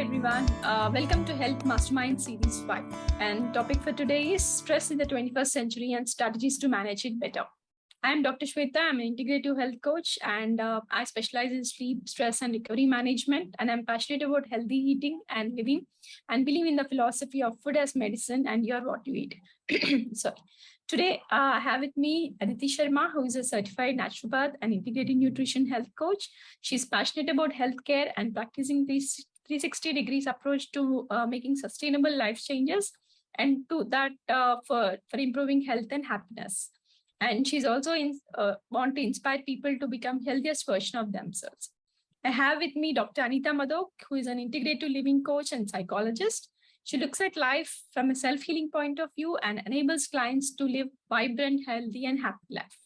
everyone. Welcome to Health Mastermind Series 5. And topic for today is stress in the 21st century and strategies to manage it better. I'm Dr. Shweta. I'm an integrative health coach and I specialize in sleep, stress, and recovery management. And I'm passionate about healthy eating and living and believe in the philosophy of food as medicine and you're what you eat. Sorry. Today, I have with me Aditi Sharma, who is a certified naturopath and integrative nutrition health coach. She's passionate about healthcare and practicing this 360 degrees approach to making sustainable life changes and to that for improving health and happiness. And she's also want to inspire people to become healthiest version of themselves. I have with me Dr. Anita Madhok, who is an integrative living coach and psychologist. She looks at life from a self-healing point of view and enables clients to live vibrant, healthy, and happy life.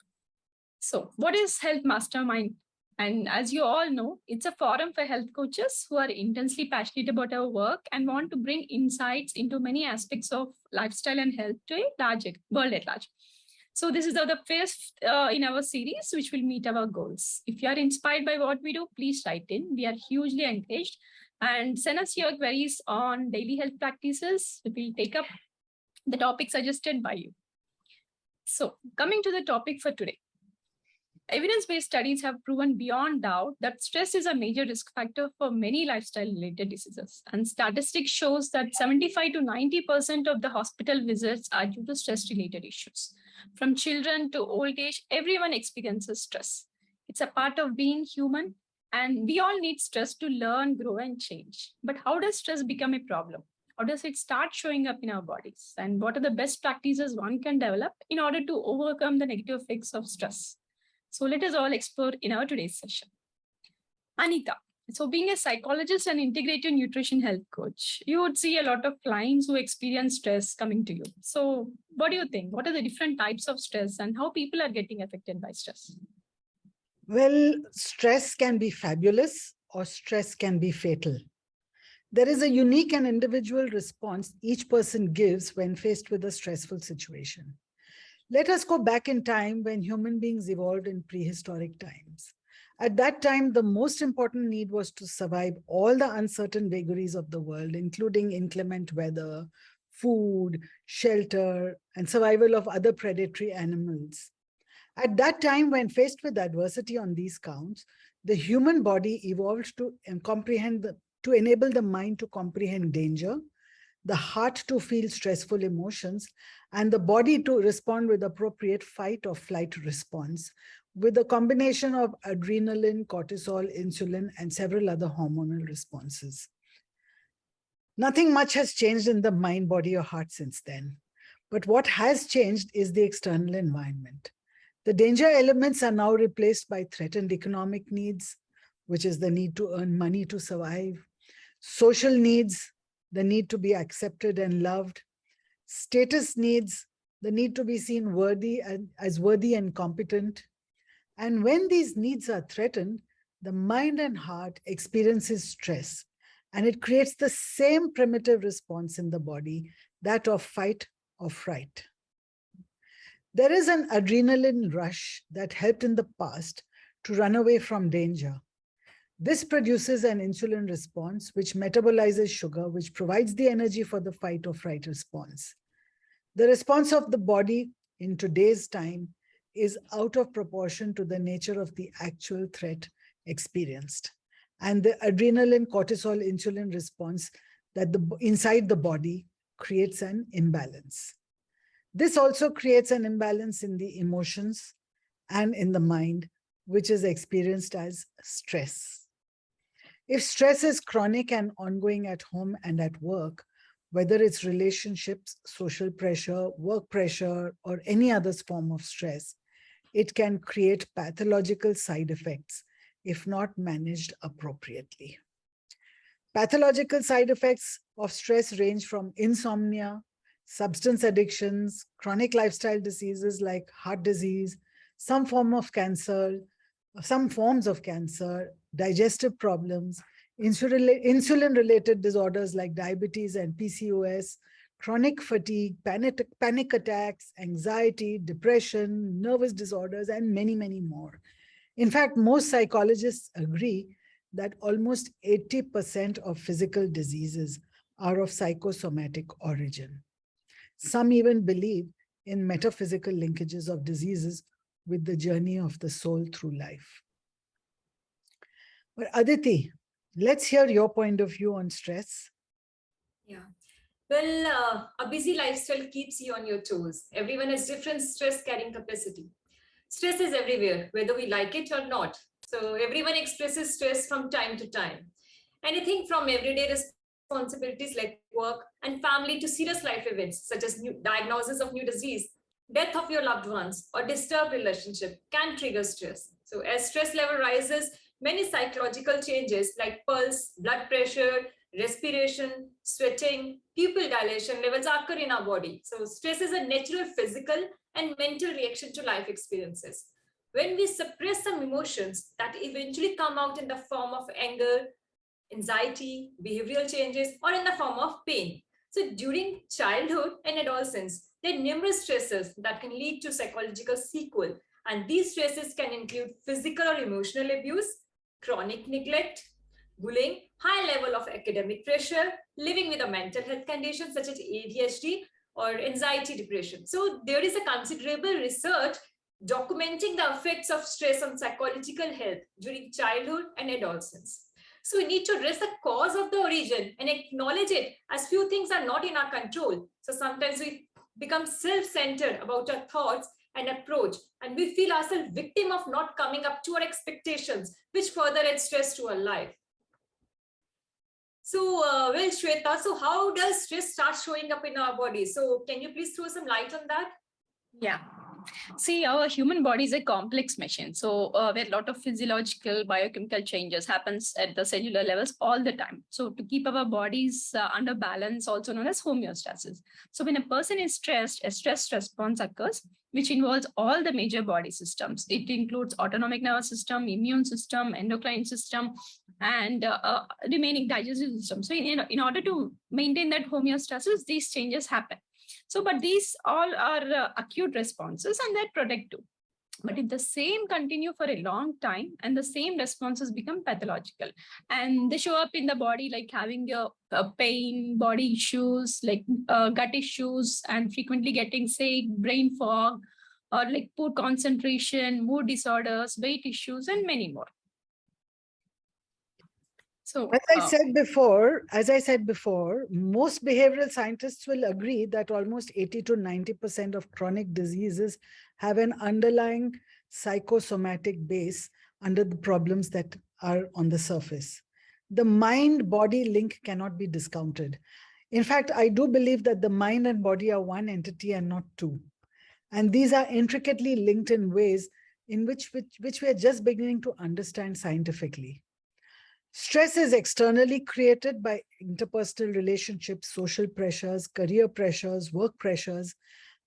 So what is Health Mastermind? And as you all know, it's a forum for health coaches who are intensely passionate about our work and want to bring insights into many aspects of lifestyle and health to a larger world at large. So this is the first in our series, which will meet our goals. If you are inspired by what we do, please write in. We are hugely engaged. And send us your queries on daily health practices. We will take up the topic suggested by you. So coming to the topic for today. Evidence-based studies have proven beyond doubt that stress is a major risk factor for many lifestyle-related diseases. And statistics shows that 75 to 90% of the hospital visits are due to stress-related issues. From children to old age, everyone experiences stress. It's a part of being human. And we all need stress to learn, grow, and change. But how does stress become a problem? How does it start showing up in our bodies? And what are the best practices one can develop in order to overcome the negative effects of stress? So let us all explore in our today's session. Anita, so being a psychologist and integrative nutrition health coach, you would see a lot of clients who experience stress coming to you. So what do you think? What are the different types of stress and how people are getting affected by stress? Well, stress can be fabulous or stress can be fatal. There is a unique and individual response each person gives when faced with a stressful situation. Let us go back in time when human beings evolved in prehistoric times. At that time, the most important need was to survive all the uncertain vagaries of the world, including inclement weather, food, shelter, and survival of other predatory animals. At that time, when faced with adversity on these counts, the human body evolved to enable the mind to comprehend danger, the heart to feel stressful emotions, and the body to respond with appropriate fight or flight response, with a combination of adrenaline, cortisol, insulin, and several other hormonal responses. Nothing much has changed in the mind, body, or heart since then. But what has changed is the external environment. The danger elements are now replaced by threatened economic needs, which is the need to earn money to survive, social needs, the need to be accepted and loved, status needs, the need to be seen as worthy and competent. And when these needs are threatened, the mind and heart experiences stress, and it creates the same primitive response in the body, that of fight or fright. There is an adrenaline rush that helped in the past to run away from danger. This produces an insulin response, which metabolizes sugar, which provides the energy for the fight or fright response. The response of the body in today's time is out of proportion to the nature of the actual threat experienced. And the adrenaline, cortisol, insulin response that inside the body creates an imbalance. This also creates an imbalance in the emotions and in the mind, which is experienced as stress. If stress is chronic and ongoing at home and at work, whether it's relationships, social pressure, work pressure, or any other form of stress, it can create pathological side effects if not managed appropriately. Pathological side effects of stress range from insomnia, substance addictions, chronic lifestyle diseases like heart disease, some forms of cancer, digestive problems, insulin-related disorders like diabetes and PCOS, chronic fatigue, panic attacks, anxiety, depression, nervous disorders, and many, many more. In fact, most psychologists agree that almost 80% of physical diseases are of psychosomatic origin. Some even believe in metaphysical linkages of diseases with the journey of the soul through life. But Aditi, let's hear your point of view on stress. Yeah. Well, a busy lifestyle keeps you on your toes. Everyone has different stress carrying capacity. Stress is everywhere, whether we like it or not. So everyone expresses stress from time to time. Anything from everyday responsibilities like work and family to serious life events such as new diagnosis of new disease, death of your loved ones, or disturbed relationship can trigger stress. So as stress level rises, many psychological changes like pulse, blood pressure, respiration, sweating, pupil dilation levels occur in our body. So stress is a natural physical and mental reaction to life experiences. When we suppress some emotions that eventually come out in the form of anger, anxiety, behavioral changes, or in the form of pain. So during childhood and adolescence, there are numerous stresses that can lead to psychological sequel. And these stresses can include physical or emotional abuse, chronic neglect, bullying, high level of academic pressure, living with a mental health condition such as ADHD or anxiety depression. So there is a considerable research documenting the effects of stress on psychological health during childhood and adolescence. So we need to address the cause of the origin and acknowledge it, as few things are not in our control. So sometimes we become self-centered about our thoughts and approach, and we feel ourselves victim of not coming up to our expectations, which further adds stress to our life. So, well, Shweta, so how does stress start showing up in our body? So can you please throw some light on that? Yeah. See, our human body is a complex machine. So where a lot of physiological, biochemical changes happens at the cellular levels all the time. So to keep our bodies under balance, also known as homeostasis. So when a person is stressed, a stress response occurs, which involves all the major body systems. It includes autonomic nervous system, immune system, endocrine system, and remaining digestive system. So in order to maintain that homeostasis, these changes happen. So, but these all are acute responses and they're protective. But if the same continue for a long time and the same responses become pathological and they show up in the body like having a pain, body issues, like gut issues, and frequently getting sick, brain fog, or like poor concentration, mood disorders, weight issues, and many more. So, As I said before, most behavioral scientists will agree that almost 80 to 90% of chronic diseases have an underlying psychosomatic base under the problems that are on the surface. The mind-body link cannot be discounted. In fact, I do believe that the mind and body are one entity and not two. And these are intricately linked in ways in which we are just beginning to understand scientifically. Stress is externally created by interpersonal relationships, social pressures, career pressures, work pressures,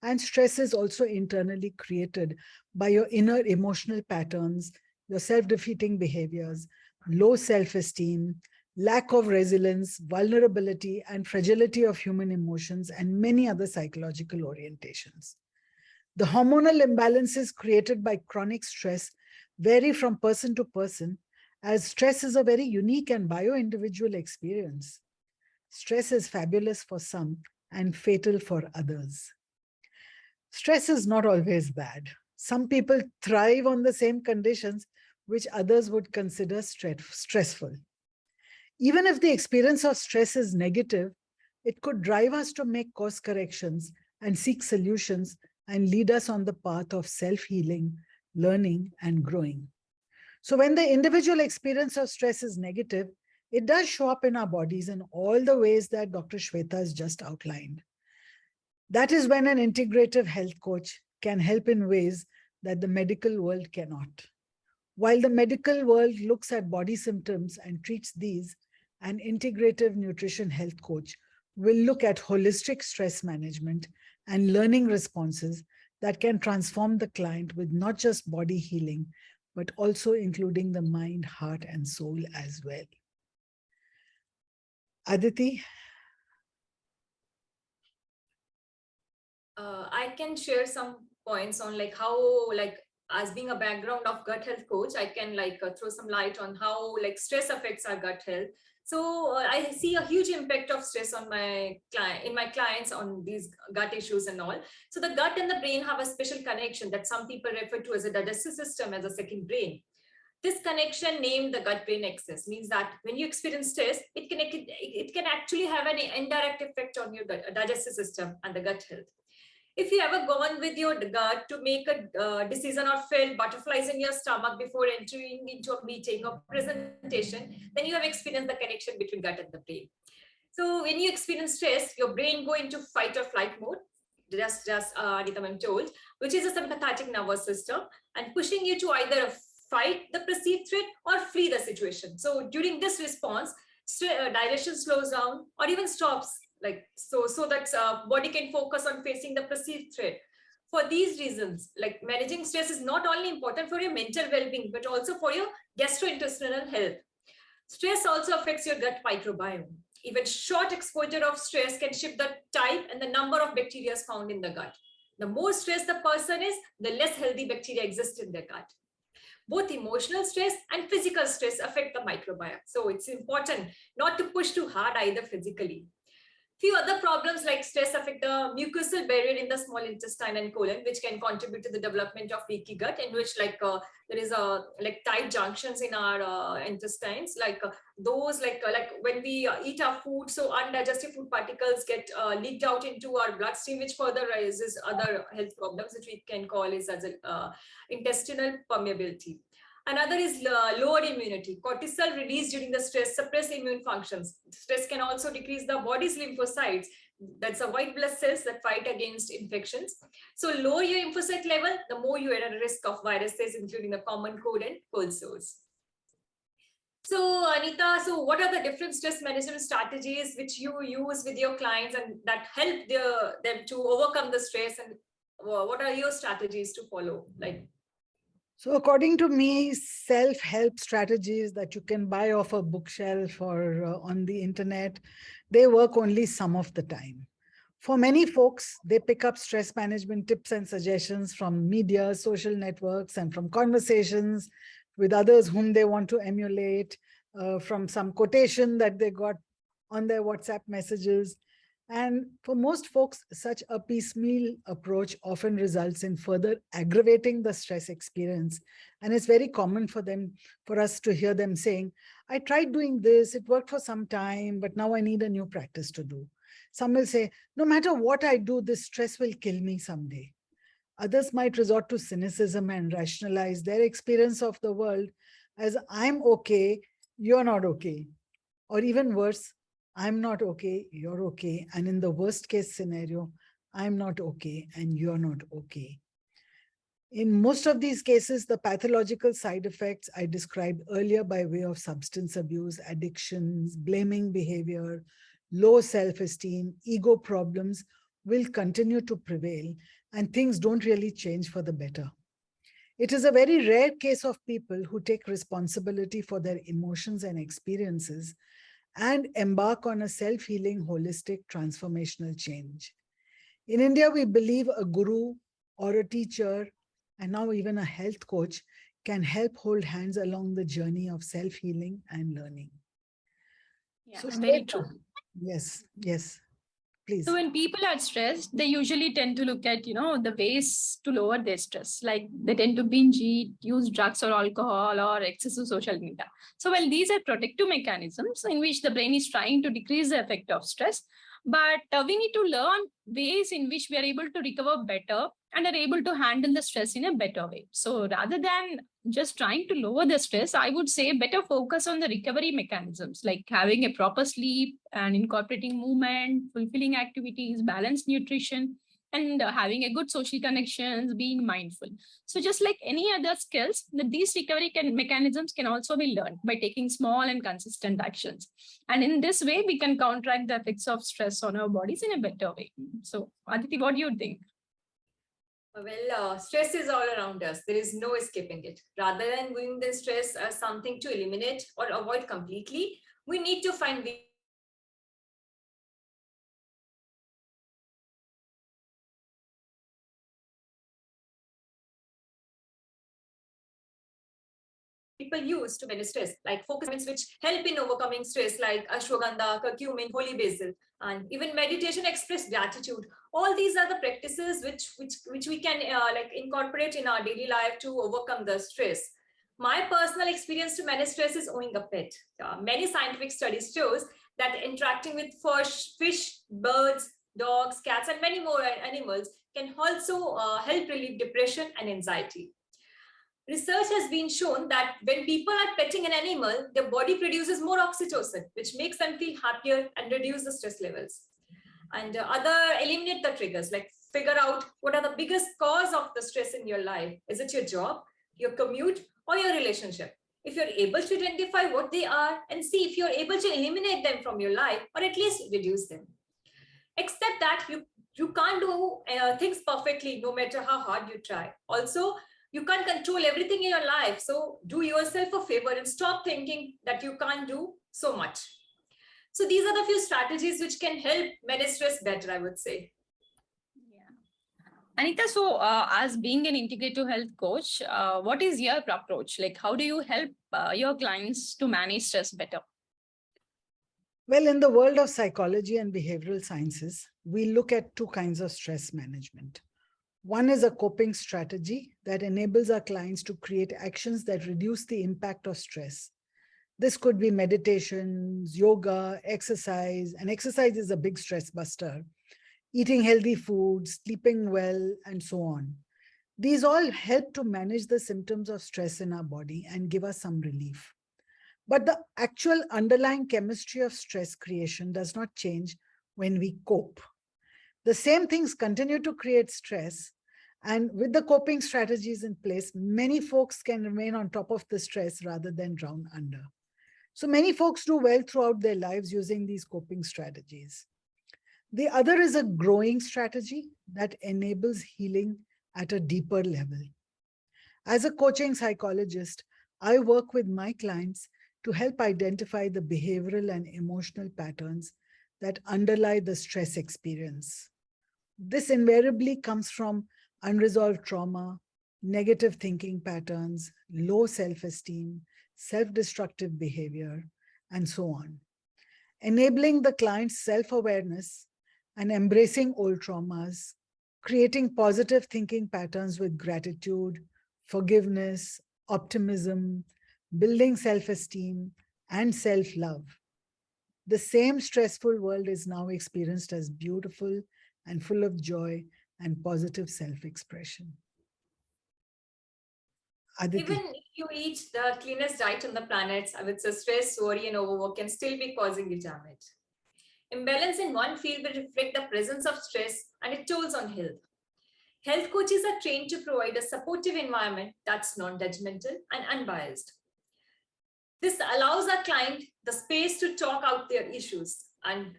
and stress is also internally created by your inner emotional patterns, your self-defeating behaviors, low self-esteem, lack of resilience, vulnerability, and fragility of human emotions, and many other psychological orientations. The hormonal imbalances created by chronic stress vary from person to person, as stress is a very unique and bio-individual experience. Stress is fabulous for some and fatal for others. Stress is not always bad. Some people thrive on the same conditions which others would consider stressful. Even if the experience of stress is negative, it could drive us to make course corrections and seek solutions and lead us on the path of self-healing, learning, and growing. So when the individual experience of stress is negative, it does show up in our bodies in all the ways that Dr. Shweta has just outlined. That is when an integrative health coach can help in ways that the medical world cannot. While the medical world looks at body symptoms and treats these, an integrative nutrition health coach will look at holistic stress management and learning responses that can transform the client with not just body healing, but also including the mind, heart, and soul as well. Aditi? I can share some points on like how like as being a background of gut health coach, I can throw some light on how like stress affects our gut health. So I see a huge impact of stress on my clients on these gut issues and all. So the gut and the brain have a special connection that some people refer to as a digestive system, as a second brain. This connection, named the gut-brain axis, means that when you experience stress, it can actually have an indirect effect on your digestive system and the gut health. If you ever gone with your gut to make a decision or felt butterflies in your stomach before entering into a meeting or presentation, then you have experienced the connection between gut and the brain. So when you experience stress, your brain go into fight or flight mode, just Anita ma'am told, which is a sympathetic nervous system, and pushing you to either fight the perceived threat or flee the situation. So during this response, dilation slows down or even stops, so that body can focus on facing the perceived threat. For these reasons, like managing stress is not only important for your mental well-being, but also for your gastrointestinal health. Stress also affects your gut microbiome. Even short exposure of stress can shift the type and the number of bacteria found in the gut. The more stressed the person is, the less healthy bacteria exist in their gut. Both emotional stress and physical stress affect the microbiome. So it's important not to push too hard either physically. Few other problems like stress affect the mucosal barrier in the small intestine and colon, which can contribute to the development of leaky gut, in which there is a tight junctions in our intestines, those when we eat our food, so undigested food particles get leaked out into our bloodstream, which further raises other health problems, which we can call as intestinal permeability. Another is lower immunity. Cortisol released during the stress suppress immune functions. Stress can also decrease the body's lymphocytes. That's the white blood cells that fight against infections. So lower your lymphocyte level, the more you are at risk of viruses, including the common cold and cold sores. So Anita, so what are the different stress management strategies which you use with your clients and that help them to overcome the stress, and what are your strategies to follow? So according to me, self-help strategies that you can buy off a bookshelf or on the internet, they work only some of the time. For many folks, they pick up stress management tips and suggestions from media, social networks, and from conversations with others whom they want to emulate, from some quotation that they got on their WhatsApp messages. And for most folks, such a piecemeal approach often results in further aggravating the stress experience. And it's very common for us to hear them saying, I tried doing this, it worked for some time, but now I need a new practice to do. Some will say, no matter what I do, this stress will kill me someday. Others might resort to cynicism and rationalize their experience of the world as I'm okay, you're not okay. Or even worse, I'm not okay, you're okay. And in the worst case scenario, I'm not okay and you're not okay. In most of these cases, the pathological side effects I described earlier by way of substance abuse, addictions, blaming behavior, low self-esteem, ego problems will continue to prevail, and things don't really change for the better. It is a very rare case of people who take responsibility for their emotions and experiences and embark on a self-healing, holistic, transformational change. In India, we believe a guru or a teacher, and now even a health coach, can help hold hands along the journey of self-healing and learning. Yeah, So, very true. yes, please. So when people are stressed, they usually tend to look at, the ways to lower their stress. Like they tend to binge eat, use drugs or alcohol, or excessive social media. So while these are protective mechanisms in which the brain is trying to decrease the effect of stress, but we need to learn ways in which we are able to recover better and are able to handle the stress in a better way. So rather than just trying to lower the stress, I would say better focus on the recovery mechanisms, like having a proper sleep and incorporating movement, fulfilling activities, balanced nutrition, and having a good social connections, being mindful. So just like any other skills, these recovery mechanisms can also be learned by taking small and consistent actions. And in this way, we can counteract the effects of stress on our bodies in a better way. So Aditi, what do you think? Well, stress is all around us. There is no escaping it. Rather than viewing the stress as something to eliminate or avoid completely, we need to find ways people use to manage stress, like focus which help in overcoming stress, like ashwagandha, curcumin, holy basil, and even meditation, express gratitude. All these are the practices which we can like incorporate in our daily life to overcome the stress. My personal experience to manage stress is owning a pet. Many scientific studies shows that interacting with fish, birds, dogs, cats, and many more animals can also help relieve depression and anxiety. Research has been shown that when people are petting an animal, their body produces more oxytocin, which makes them feel happier and reduce the stress levels. And eliminate the triggers, like figure out what are the biggest cause of the stress in your life. Is it your job, your commute, or your relationship? If you're able to identify what they are and see if you're able to eliminate them from your life or at least reduce them. Except that you can't do things perfectly no matter how hard you try. Also, you can't control everything in your life. So do yourself a favor and stop thinking that you can't do so much. So these are the few strategies which can help manage stress better, I would say. Anita, so as being an integrative health coach, what is your approach? Like, how do you help your clients to manage stress better? Well, in the world of psychology and behavioral sciences, we look at two kinds of stress management. One is a coping strategy that enables our clients to create actions that reduce the impact of stress. This could be meditations, yoga, exercise, and exercise is a big stress buster, eating healthy food, sleeping well, and so on. These all help to manage the symptoms of stress in our body and give us some relief. But the actual underlying chemistry of stress creation does not change when we cope. The same things continue to create stress, and with the coping strategies in place, many folks can remain on top of the stress rather than drown under. So many folks do well throughout their lives using these coping strategies. The other is a growing strategy that enables healing at a deeper level. As a coaching psychologist, I work with my clients to help identify the behavioral and emotional patterns that underlie the stress experience. This invariably comes from unresolved trauma, negative thinking patterns, low self-esteem, self-destructive behavior, and so on. Enabling the client's self-awareness and embracing old traumas, creating positive thinking patterns with gratitude, forgiveness, optimism, building self-esteem, and self-love. The same stressful world is now experienced as beautiful and full of joy and positive self-expression. Aditi. Even if you eat the cleanest diet on the planet, I would say stress, worry, and overwork can still be causing you damage. Imbalance in one field will reflect the presence of stress and its tolls on health. Health coaches are trained to provide a supportive environment that's non-judgmental and unbiased. This allows our client the space to talk out their issues, and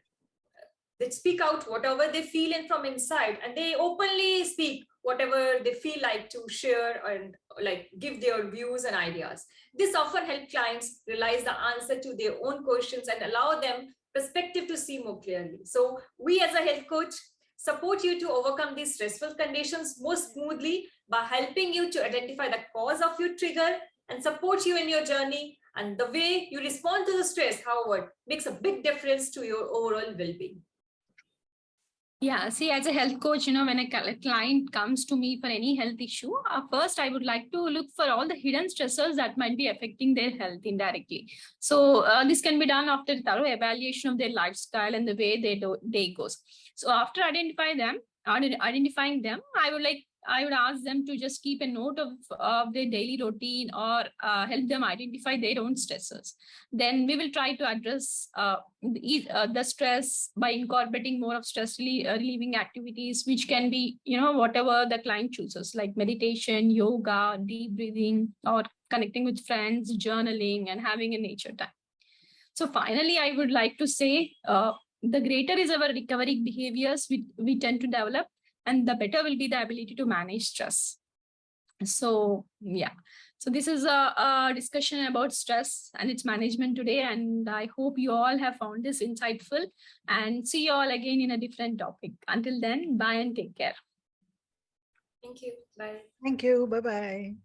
they speak out whatever they feel in from inside, and they openly speak whatever they feel like to share and like give their views and ideas. This often helps clients realize the answer to their own questions and allow them perspective to see more clearly. So we as a health coach support you to overcome these stressful conditions more smoothly by helping you to identify the cause of your trigger and support you in your journey. And the way you respond to the stress, however, makes a big difference to your overall well-being. Yeah, see, as a health coach, when a client comes to me for any health issue, first I would like to look for all the hidden stressors that might be affecting their health indirectly. So this can be done after thorough evaluation of their lifestyle and the way their day goes. So after identifying them, I would ask them to just keep a note of their daily routine or help them identify their own stressors. Then we will try to address the stress by incorporating more of stress relieving activities, which can be, whatever the client chooses, like meditation, yoga, deep breathing, or connecting with friends, journaling, and having a nature time. So finally, I would like to say the greater is our recovery behaviors we tend to develop, and the better will be the ability to manage stress. So, yeah. So this is a discussion about stress and its management today. And I hope you all have found this insightful, and see you all again in a different topic. Until then, bye and take care. Thank you. Bye. Thank you. Bye-bye.